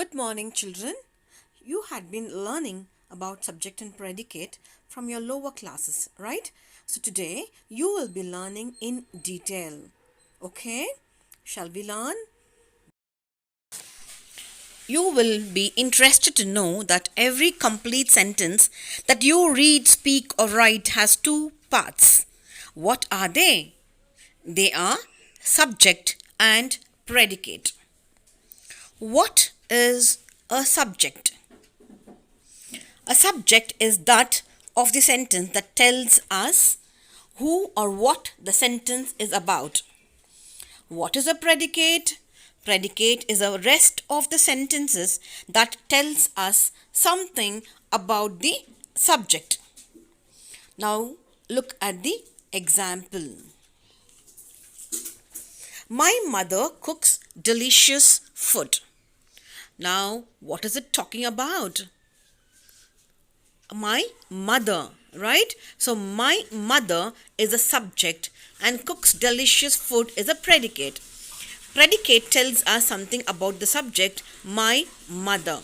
Good morning, children. You had been learning about subject and predicate from your lower classes, right? So today you will be learning in detail. Okay? Shall we learn? You will be interested to know that every complete sentence that you read, speak, or write has two parts. What are they? They are subject and predicate. What is a subject? A subject is that of the sentence that tells us who or what the sentence is about. What is a predicate? Predicate is a rest of the sentences that tells us something about the subject. Now look at the example. My mother cooks delicious food. Now what is it talking about? My mother, right? So my mother is a subject and cooks delicious food is a predicate. Predicate tells us something about the subject, my mother.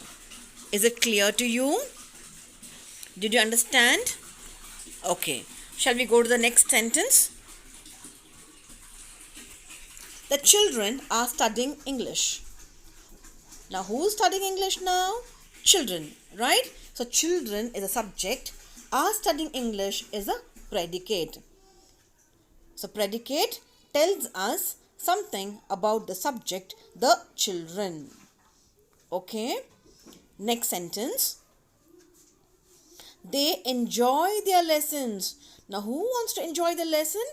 Is it clear to you? Did you understand? Okay. Shall we go to the next sentence? The children are studying English. Now who's studying English now? Children, right? So children is a subject. Are studying English is a predicate. So predicate tells us something about the subject, the children. Okay. Next sentence. They enjoy their lessons. Now who wants to enjoy the lesson?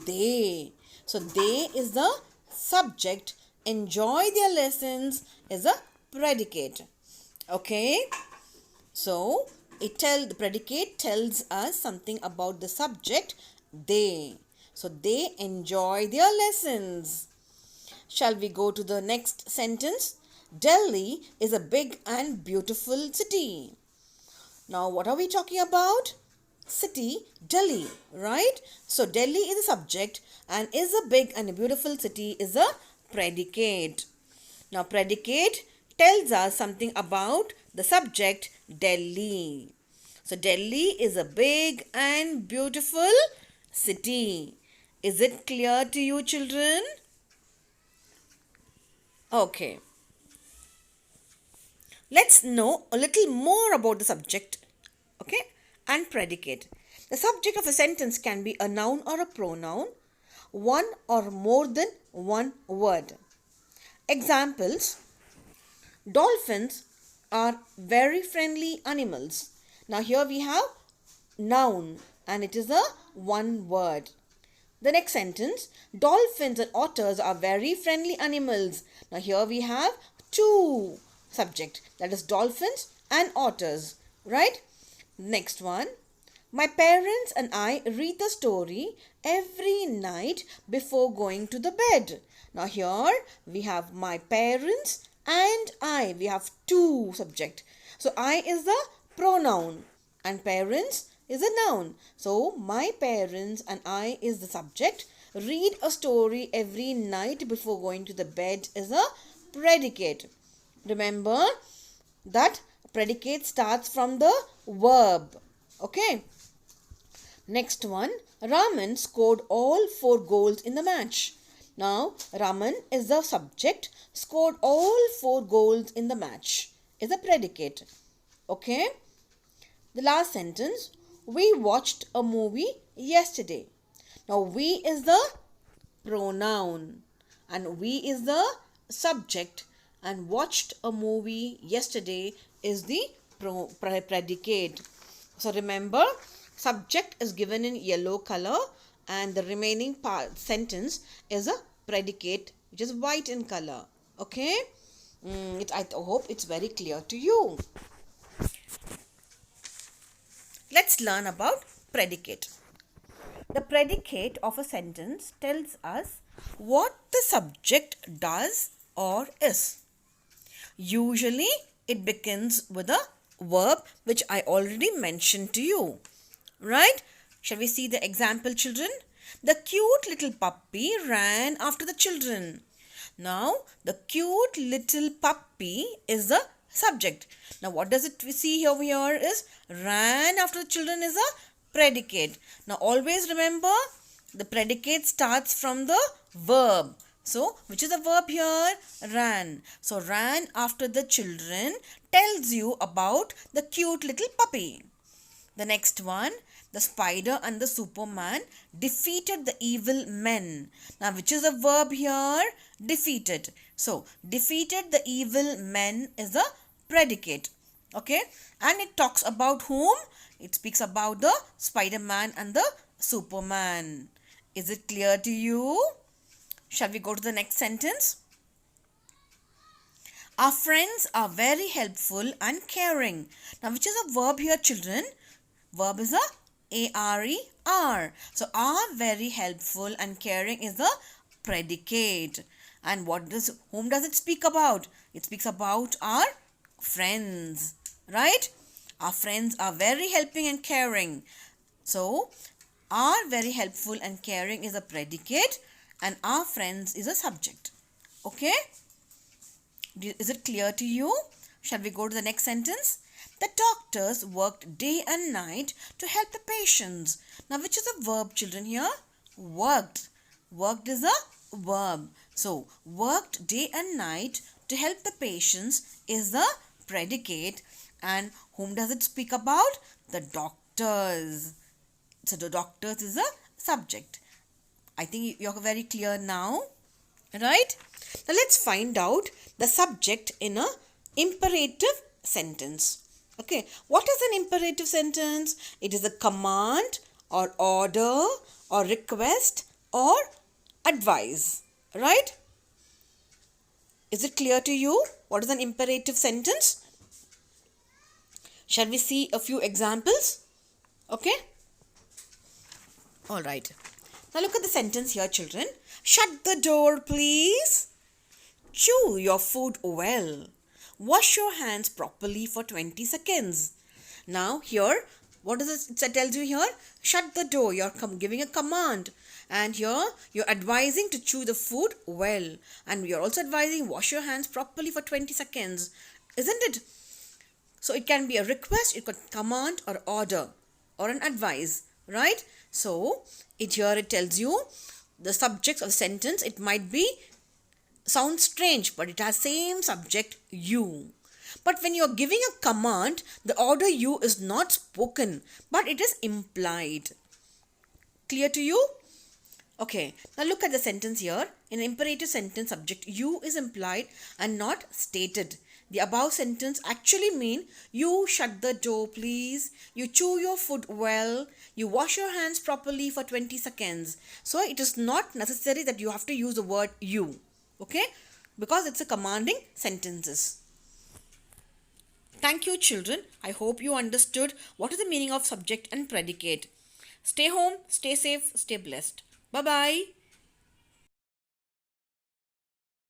They. So they is the subject. Enjoy their lessons is a predicate. Okay. So the predicate tells us something about the subject, they. So they enjoy their lessons. Shall we go to the next sentence? Delhi is a big and beautiful city. Now what are we talking about? City, Delhi, right? So Delhi is a subject and is a big and a beautiful city is a predicate. Now predicate tells us something about the subject, Delhi. So Delhi is a big and beautiful city. Is it clear to you, children? Okay. Let's know a little more about the subject, okay, and predicate. The subject of a sentence can be a noun or a pronoun, one or more than one word. Examples: dolphins are very friendly animals. Now here we have noun and it is a one word. The next sentence, dolphins and otters are very friendly animals. Now here we have two subject, that is dolphins and otters, right? Next one, my parents and I read the story every night before going to the bed. Now here we have my parents and I. We have two subject. So I is the pronoun and parents is a noun. So my parents and I is the subject. Read a story every night before going to the bed is a predicate. Remember that predicate starts from the verb. Okay. Next one, Raman scored all 4 goals in the match. Now, Raman is the subject, scored all 4 goals in the match is a predicate. Okay. The last sentence, we watched a movie yesterday. Now, we is the pronoun and we is the subject and watched a movie yesterday is the predicate. So remember, subject is given in yellow color and the remaining sentence is a predicate which is white in color. Okay. I hope it's very clear to you. Let's learn about predicate. The predicate of a sentence tells us what the subject does or is. Usually it begins with a verb which I already mentioned to you. Right? Shall we see the example, children? The cute little puppy ran after the children. Now, the cute little puppy is the subject. Now what does it we see over here is ran after the children is a predicate. Now always remember the predicate starts from the verb. So which is the verb here? Ran. So ran after the children tells you about the cute little puppy. The next one, the spider and the Superman defeated the evil men. Now, which is the verb here? Defeated. So, defeated the evil men is a predicate. Okay. And it talks about whom? It speaks about the Spider-Man and the Superman. Is it clear to you? Shall we go to the next sentence? Our friends are very helpful and caring. Now, which is a verb here, children? Verb is a are. So, are very helpful and caring is a predicate. And whom does it speak about? It speaks about our friends, right? Our friends are very helping and caring. So, are very helpful and caring is a predicate and our friends is a subject. Okay? Is it clear to you? Shall we go to the next sentence? The doctors worked day and night to help the patients. Now, which is a verb, children, here? Worked. Worked is a verb. So, worked day and night to help the patients is the predicate. And whom does it speak about? The doctors. So, the doctors is a subject. I think you're very clear now. Right? Now, let's find out the subject in a imperative sentence. Okay, what is an imperative sentence? It is a command or order or request or advice, right? Is it clear to you? What is an imperative sentence? Shall we see a few examples? Okay. All right. Now look at the sentence here, children. Shut the door, please. Chew your food well. Wash your hands properly for 20 seconds. Now here, what does it tells you here? Shut the door. You're giving a command. And here, you're advising to chew the food well. And you're also advising wash your hands properly for 20 seconds. Isn't it? So it can be a request, it could command or order or an advice. Right? So here it tells you the subject of the sentence. It might be sounds strange, but it has same subject you. But when you are giving a command, the order you is not spoken, but it is implied. Clear to you? Okay, now look at the sentence here. In an imperative sentence, subject you is implied and not stated. The above sentence actually mean you shut the door please, you chew your food well, you wash your hands properly for 20 seconds. So it is not necessary that you have to use the word you. Okay, because it's a commanding sentences. Thank you, children. I hope you understood what is the meaning of subject and predicate. Stay home, stay safe, stay blessed. Bye-bye.